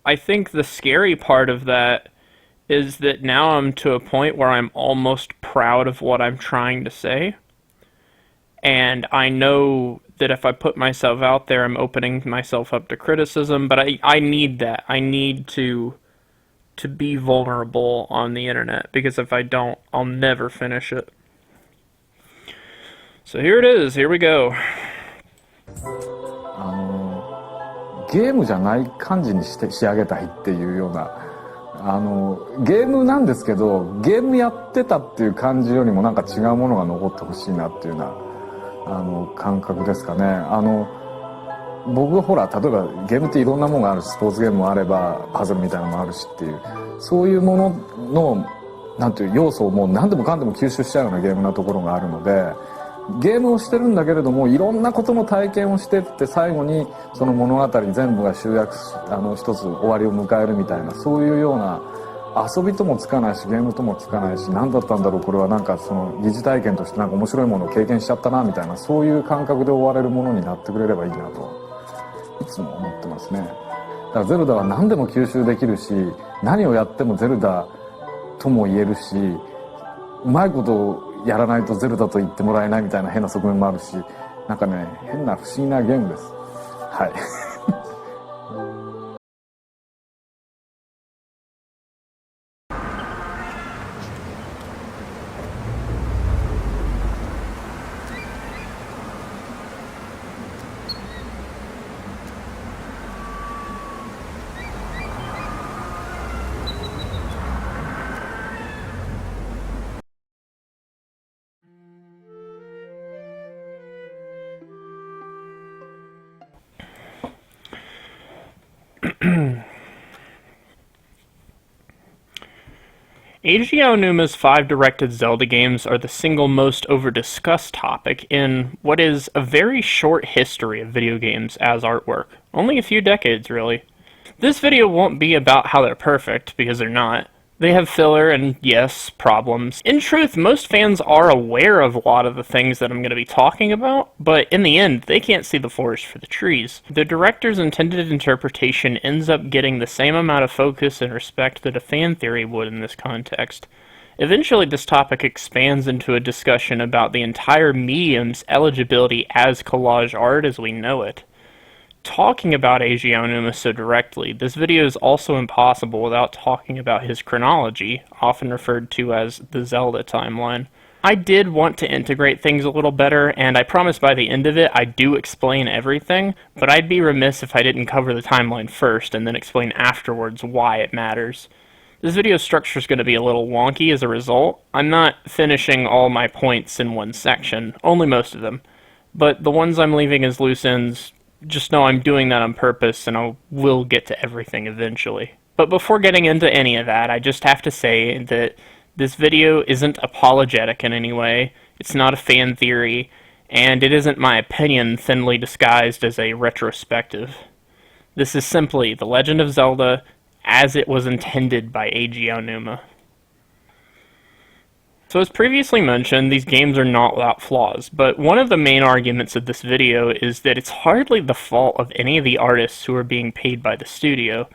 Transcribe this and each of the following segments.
I think the scary part of that is that now I'm to a point where I'm almost proud of what I'm trying to say. And I know that if I put myself out there, I'm opening myself up to criticism, but I need that. I need to be vulnerable on the internet, because if I don't, I'll never finish it. So here it is. Here we go. ゲームじゃない感じにして仕上げたいっていうようなゲームなんですけどゲームやってたっていう感じよりもなんか違うものが残ってほしいなっていうような感覚ですかね。僕ほら例えばゲームっていろんなものがあるしスポーツゲームもあればパズルみたいなのもあるしっていうそういうもののなんていう要素をもう何でもかんでも吸収しちゃうようなゲームなところがあるのでゲームをしてるんだけれどもいろんなことの体験をしてって最後にその物語全部が集約一つ終わりを迎えるみたいなそういうような遊びともつかないしゲームともつかないし何だったんだろうこれはなんかその疑似体験としてなんか面白いものを経験しちゃったなみたいなそういう感覚で終われるものになってくれればいいなといつも思ってますね。だからゼルダは何でも吸収できるし何をやってもゼルダとも言えるしうまいことをやらないとゼルダと言ってもらえないみたいな変な側面もあるしなんかね変な不思議なゲームです。はい。Eiji Aonuma's 5 directed Zelda games are the single most over-discussed topic in what is a very short history of video games as artwork. Only a few decades, really. This video won't be about how they're perfect, because they're not. They have filler and, yes, problems. In truth, most fans are aware of a lot of the things that I'm going to be talking about, but in the end, they can't see the forest for the trees. The director's intended interpretation ends up getting the same amount of focus and respect that a fan theory would in this context. Eventually, this topic expands into a discussion about the entire medium's eligibility as collage art as we know it. Talking about Eiji Aonuma so directly, this video is also impossible without talking about his chronology, often referred to as the Zelda timeline. I did want to integrate things a little better, and I promise by the end of it I do explain everything, but I'd be remiss if I didn't cover the timeline first and then explain afterwards why it matters. This video structure is going to be a little wonky as a result. I'm not finishing all my points in one section, only most of them, but the ones I'm leaving as loose ends, just know I'm doing that on purpose and I will get to everything eventually. But before getting into any of that, I just have to say that this video isn't apologetic in any way, it's not a fan theory, and it isn't my opinion thinly disguised as a retrospective. This is simply The Legend of Zelda as it was intended by Eiji Aonuma. So as previously mentioned, these games are not without flaws, but one of the main arguments of this video is that it's hardly the fault of any of the artists who are being paid by the studio.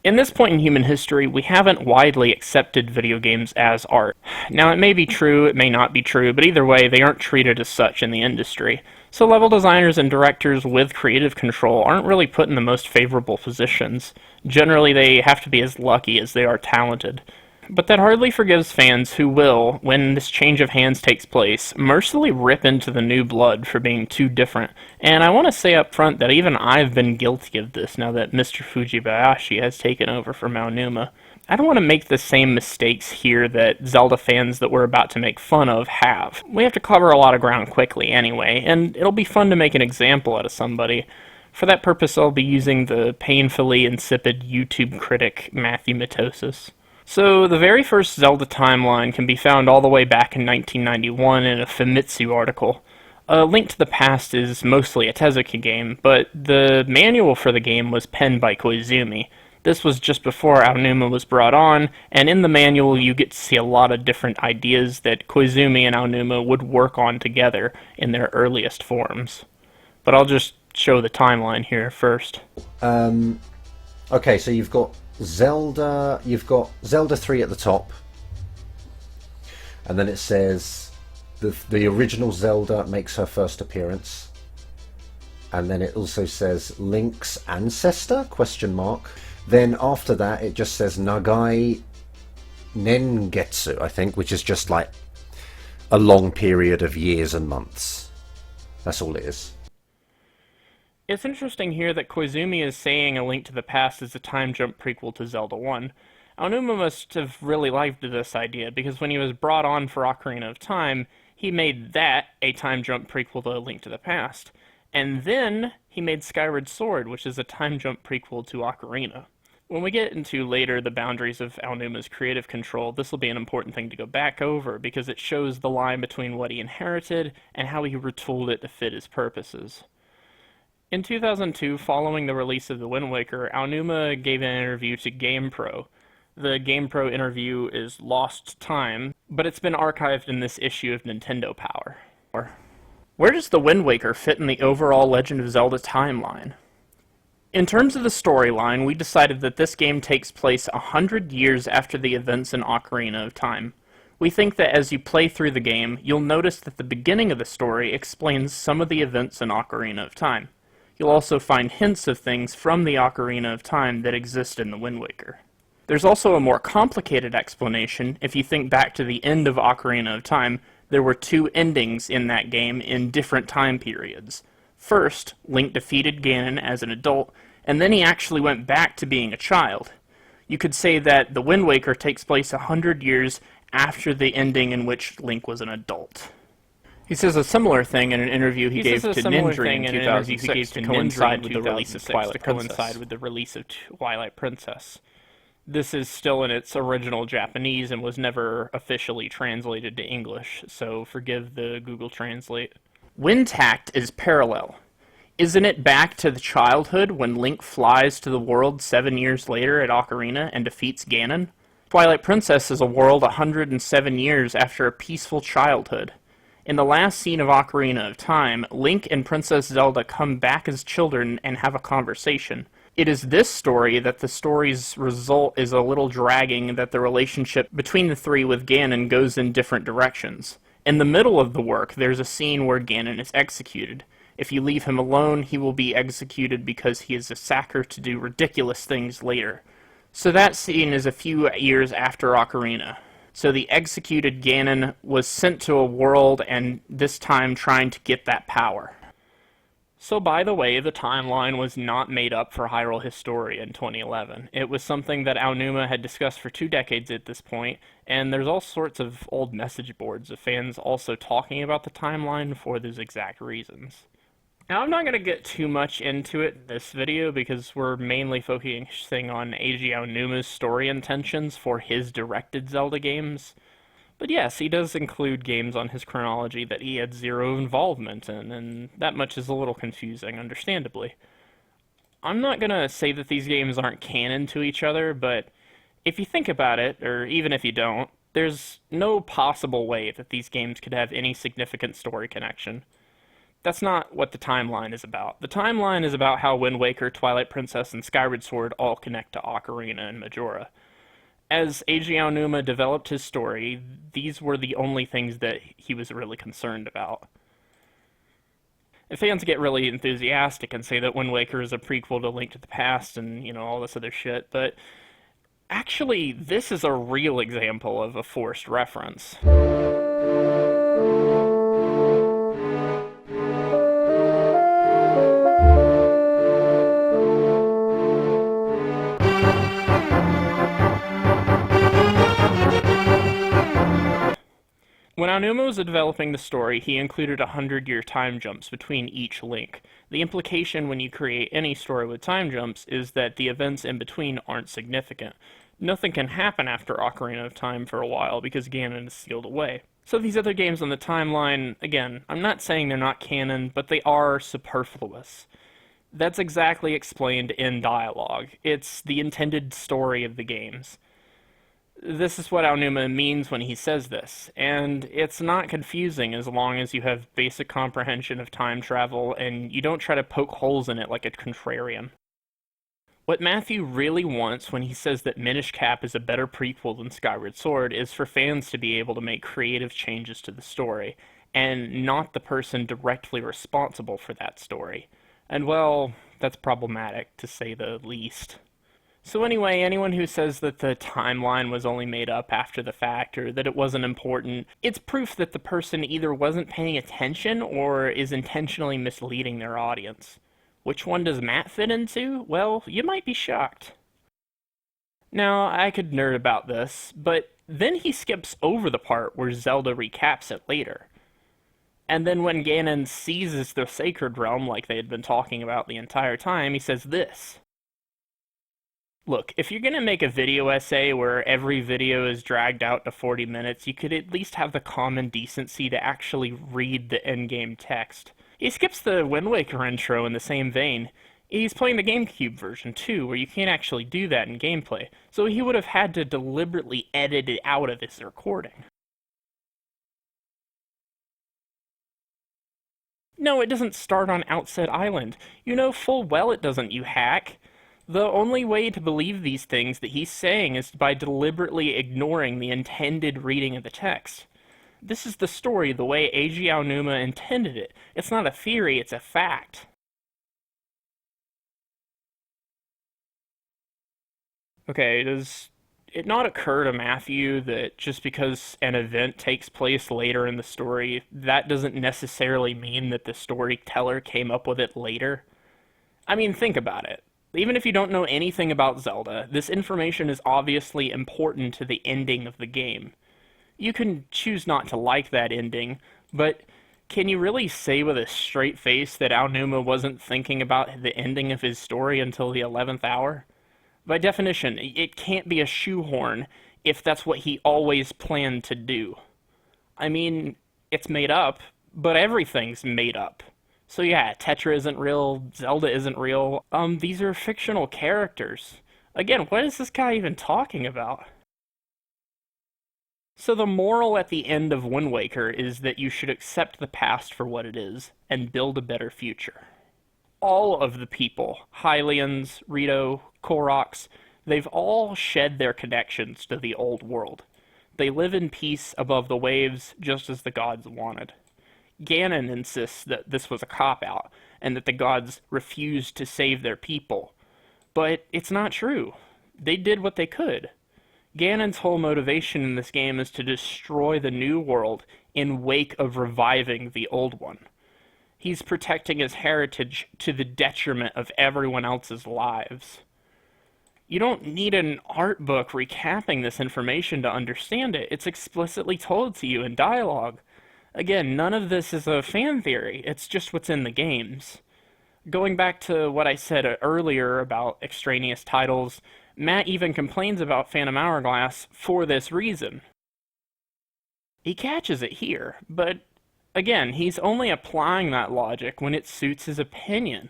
In this point in human history, we haven't widely accepted video games as art. Now, it may be true, it may not be true, but either way, they aren't treated as such in the industry. So level designers and directors with creative control aren't really put in the most favorable positions. Generally, they have to be as lucky as they are talented. But that hardly forgives fans who will, when this change of hands takes place, mercilessly rip into the new blood for being too different. And I want to say up front that even I've been guilty of this now that Mr. Fujibayashi has taken over from Aonuma. I don't want to make the same mistakes here that Zelda fans that we're about to make fun of have. We have to cover a lot of ground quickly anyway, and it'll be fun to make an example out of somebody. For that purpose, I'll be using the painfully insipid YouTube critic Matthew Matosis. So, the very first Zelda timeline can be found all the way back in 1991 in a Famitsu article. A Link to the Past is mostly a Tezuka game, but the manual for the game was penned by Koizumi. This was just before Aonuma was brought on, and in the manual you get to see a lot of different ideas that Koizumi and Aonuma would work on together in their earliest forms. But I'll just show the timeline here first. Okay, so you've got Zelda 3 at the top, and then it says the original Zelda makes her first appearance, and then it also says Link's ancestor question mark. Then after that it just says Nagai Nengetsu, I think, which is just like a long period of years and months. That's all it is. It's interesting here that Koizumi is saying A Link to the Past is a time jump prequel to Zelda 1. Aonuma must have really liked this idea, because when he was brought on for Ocarina of Time, he made that a time jump prequel to A Link to the Past. And then he made Skyward Sword, which is a time jump prequel to Ocarina. When we get into later the boundaries of Aonuma's creative control, this will be an important thing to go back over, because it shows the line between what he inherited and how he retooled it to fit his purposes. In 2002, following the release of The Wind Waker, Aonuma gave an interview to GamePro. The GamePro interview is lost time, but it's been archived in this issue of Nintendo Power. Where does The Wind Waker fit in the overall Legend of Zelda timeline? In terms of the storyline, we decided that this game takes place 100 years after the events in Ocarina of Time. We think that as you play through the game, you'll notice that the beginning of the story explains some of the events in Ocarina of Time. You'll also find hints of things from the Ocarina of Time that exist in The Wind Waker. There's also a more complicated explanation. If you think back to the end of Ocarina of Time, there were two endings in that game in different time periods. First, Link defeated Ganon as an adult, and then he actually went back to being a child. You could say that The Wind Waker takes place 100 years after the ending in which Link was an adult. He says a similar thing in an interview he gave to Ninja in 2006 to coincide with the release of Twilight Princess. This is still in its original Japanese and was never officially translated to English, so forgive the Google Translate. Wind tact is parallel. Isn't it back to the childhood when Link flies to the world 7 years later at Ocarina and defeats Ganon? Twilight Princess is a world 107 years after a peaceful childhood. In the last scene of Ocarina of Time, Link and Princess Zelda come back as children and have a conversation. It is this story that the story's result is a little dragging, that the relationship between the three with Ganon goes in different directions. In the middle of the work, there's a scene where Ganon is executed. If you leave him alone, he will be executed because he is a sacker to do ridiculous things later. So that scene is a few years after Ocarina. So the executed Ganon was sent to a world, and this time trying to get that power. So by the way, the timeline was not made up for Hyrule Historia in 2011. It was something that Aonuma had discussed for 2 decades at this point, and there's all sorts of old message boards of fans also talking about the timeline for those exact reasons. Now, I'm not going to get too much into it in this video because we're mainly focusing on Eiji Aonuma's story intentions for his directed Zelda games. But yes, he does include games on his chronology that he had zero involvement in, and that much is a little confusing, understandably. I'm not going to say that these games aren't canon to each other, but if you think about it, or even if you don't, there's no possible way that these games could have any significant story connection. That's not what the timeline is about. The timeline is about how Wind Waker, Twilight Princess, and Skyward Sword all connect to Ocarina and Majora. As Eiji Aonuma developed his story, these were the only things that he was really concerned about. And fans get really enthusiastic and say that Wind Waker is a prequel to Link to the Past and, all this other shit, but actually, this is a real example of a forced reference. When Aonuma was developing the story, he included 100-year time jumps between each link. The implication when you create any story with time jumps is that the events in between aren't significant. Nothing can happen after Ocarina of Time for a while because Ganon is sealed away. So these other games on the timeline, again, I'm not saying they're not canon, but they are superfluous. That's exactly explained in dialogue. It's the intended story of the games. This is what Aonuma means when he says this, and it's not confusing as long as you have basic comprehension of time travel and you don't try to poke holes in it like a contrarian. What Matthew really wants when he says that Minish Cap is a better prequel than Skyward Sword is for fans to be able to make creative changes to the story, and not the person directly responsible for that story. And well, that's problematic, to say the least. So anyway, anyone who says that the timeline was only made up after the fact or that it wasn't important, it's proof that the person either wasn't paying attention or is intentionally misleading their audience. Which one does Matt fit into? Well, you might be shocked. Now, I could nerd about this, but then he skips over the part where Zelda recaps it later. And then when Ganon seizes the Sacred Realm like they had been talking about the entire time, he says this. Look, if you're going to make a video essay where every video is dragged out to 40 minutes, you could at least have the common decency to actually read the endgame text. He skips the Wind Waker intro in the same vein. He's playing the GameCube version too, where you can't actually do that in gameplay, so he would have had to deliberately edit it out of his recording. No, it doesn't start on Outset Island. You know full well it doesn't, you hack. The only way to believe these things that he's saying is by deliberately ignoring the intended reading of the text. This is the story the way Eiji Aonuma intended it. It's not a theory, it's a fact. Okay, does it not occur to Matthew that just because an event takes place later in the story, that doesn't necessarily mean that the storyteller came up with it later? I mean, think about it. Even if you don't know anything about Zelda, this information is obviously important to the ending of the game. You can choose not to like that ending, but can you really say with a straight face that Aonuma wasn't thinking about the ending of his story until the 11th hour? By definition, it can't be a shoehorn if that's what he always planned to do. I mean, it's made up, but everything's made up. So yeah, Tetra isn't real, Zelda isn't real. These are fictional characters. Again, what is this guy even talking about? So the moral at the end of Wind Waker is that you should accept the past for what it is, and build a better future. All of the people, Hylians, Rito, Koroks, they've all shed their connections to the old world. They live in peace above the waves, just as the gods wanted. Ganon insists that this was a cop-out, and that the gods refused to save their people. But it's not true. They did what they could. Ganon's whole motivation in this game is to destroy the new world in wake of reviving the old one. He's protecting his heritage to the detriment of everyone else's lives. You don't need an art book recapping this information to understand it. It's explicitly told to you in dialogue. Again, none of this is a fan theory, it's just what's in the games. Going back to what I said earlier about extraneous titles, Matt even complains about Phantom Hourglass for this reason. He catches it here, but again, he's only applying that logic when it suits his opinion.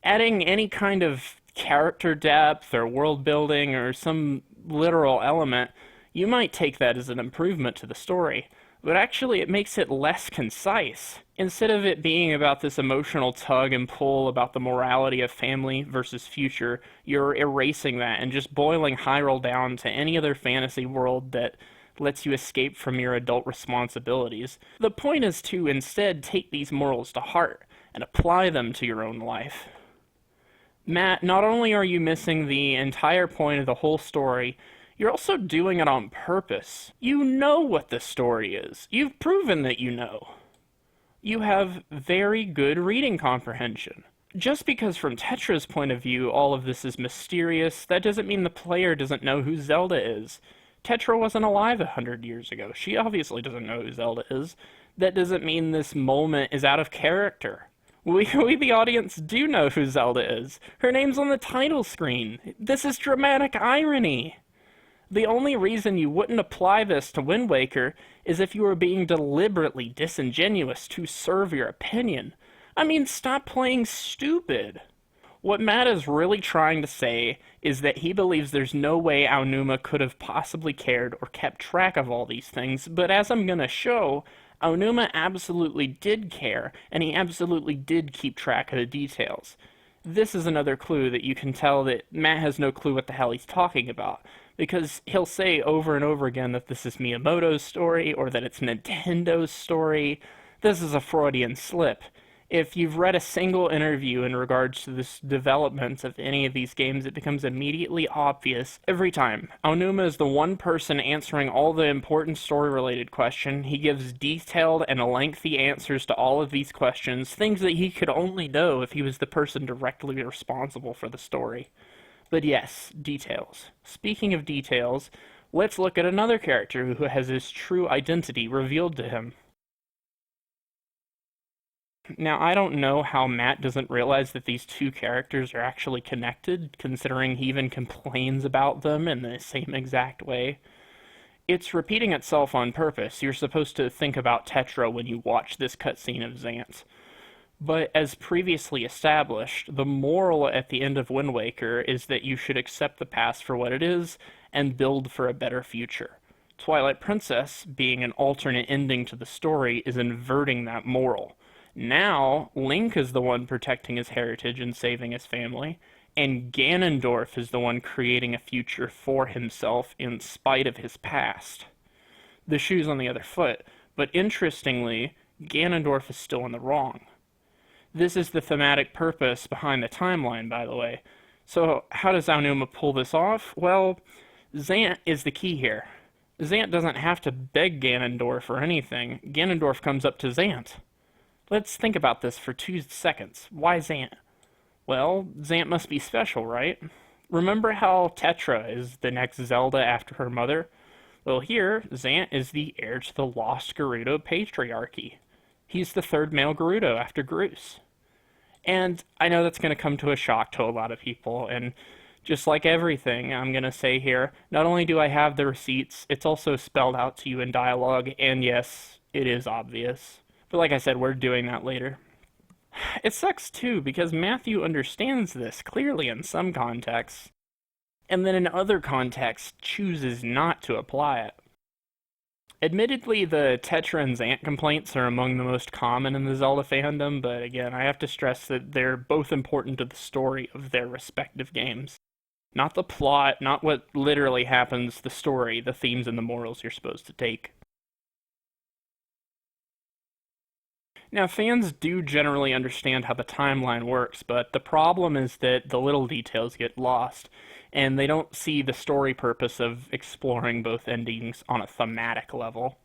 Adding any kind of character depth or world building or some literal element, you might take that as an improvement to the story. But actually it makes it less concise. Instead of it being about this emotional tug and pull about the morality of family versus future, you're erasing that and just boiling Hyrule down to any other fantasy world that lets you escape from your adult responsibilities. The point is to instead take these morals to heart and apply them to your own life. Matt, not only are you missing the entire point of the whole story, you're also doing it on purpose. You know what the story is. You've proven that you know. You have very good reading comprehension. Just because from Tetra's point of view all of this is mysterious, that doesn't mean the player doesn't know who Zelda is. Tetra wasn't alive 100 years ago. She obviously doesn't know who Zelda is. That doesn't mean this moment is out of character. We the audience do know who Zelda is. Her name's on the title screen. This is dramatic irony. The only reason you wouldn't apply this to Wind Waker is if you were being deliberately disingenuous to serve your opinion. I mean, stop playing stupid. What Matt is really trying to say is that he believes there's no way Aonuma could have possibly cared or kept track of all these things, but as I'm gonna show, Aonuma absolutely did care, and he absolutely did keep track of the details. This is another clue that you can tell that Matt has no clue what the hell he's talking about, because he'll say over and over again that this is Miyamoto's story or that it's Nintendo's story. This is a Freudian slip. If you've read a single interview in regards to this development of any of these games, it becomes immediately obvious every time. Aonuma is the one person answering all the important story-related questions. He gives detailed and lengthy answers to all of these questions, things that he could only know if he was the person directly responsible for the story. But yes, details. Speaking of details, let's look at another character who has his true identity revealed to him. Now, I don't know how Matt doesn't realize that these two characters are actually connected, considering he even complains about them in the same exact way. It's repeating itself on purpose. You're supposed to think about Tetra when you watch this cutscene of Xant. But as previously established, the moral at the end of Wind Waker is that you should accept the past for what it is and build for a better future. Twilight Princess, being an alternate ending to the story, is inverting that moral. Now, Link is the one protecting his heritage and saving his family, and Ganondorf is the one creating a future for himself in spite of his past. The shoe's on the other foot, but interestingly, Ganondorf is still in the wrong. This is the thematic purpose behind the timeline, by the way. So, how does Aonuma pull this off? Well, Xant is the key here. Xant doesn't have to beg Ganondorf or anything. Ganondorf comes up to Xant. Let's think about this for 2 seconds. Why Xant? Well, Xant must be special, right? Remember how Tetra is the next Zelda after her mother? Well, here, Xant is the heir to the lost Gerudo patriarchy. He's the third male Gerudo after Groose. And I know that's going to come to a shock to a lot of people, and just like everything I'm going to say here, not only do I have the receipts, it's also spelled out to you in dialogue, and yes, it is obvious. But like I said, we're doing that later. It sucks too, because Matthew understands this clearly in some contexts, and then in other contexts chooses not to apply it. Admittedly, the Tetra and Xant complaints are among the most common in the Zelda fandom, but again, I have to stress that they're both important to the story of their respective games. Not the plot, not what literally happens, the story, the themes and the morals you're supposed to take. Now, fans do generally understand how the timeline works, but the problem is that the little details get lost, and they don't see the story purpose of exploring both endings on a thematic level.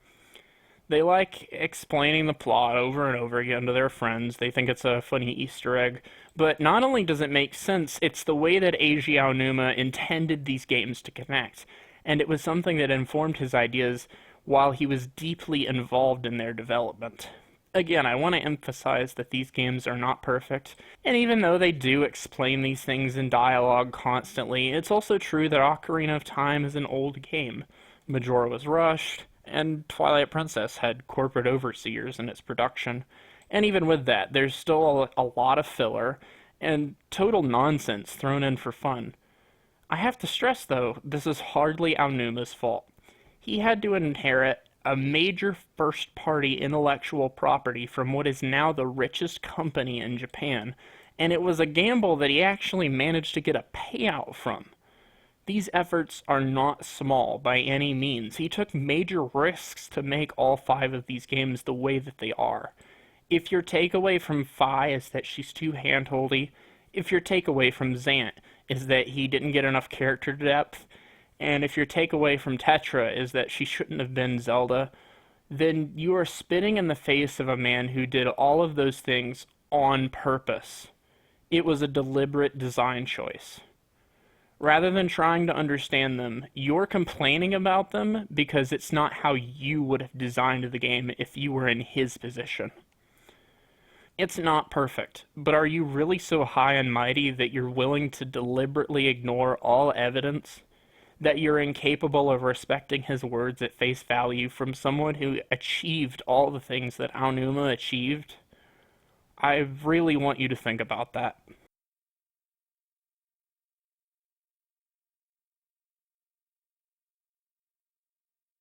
They like explaining the plot over and over again to their friends. They think it's a funny Easter egg. But not only does it make sense, it's the way that Eiji Aonuma intended these games to connect, and it was something that informed his ideas while he was deeply involved in their development. Again, I want to emphasize that these games are not perfect, and even though they do explain these things in dialogue constantly, it's also true that Ocarina of Time is an old game. Majora was rushed, and Twilight Princess had corporate overseers in its production. And even with that, there's still a lot of filler, and total nonsense thrown in for fun. I have to stress, though, this is hardly Aonuma's fault. He had to inherit a major first-party intellectual property from what is now the richest company in Japan, and it was a gamble that he actually managed to get a payout from. These efforts are not small by any means. He took major risks to make all 5 of these games the way that they are. If your takeaway from Fi is that she's too handholdy, if your takeaway from Xant is that he didn't get enough character depth, and if your takeaway from Tetra is that she shouldn't have been Zelda, then you are spitting in the face of a man who did all of those things on purpose. It was a deliberate design choice. Rather than trying to understand them, you're complaining about them because it's not how you would have designed the game if you were in his position. It's not perfect, but are you really so high and mighty that you're willing to deliberately ignore all evidence? That you're incapable of respecting his words at face value from someone who achieved all the things that Aonuma achieved? I really want you to think about that.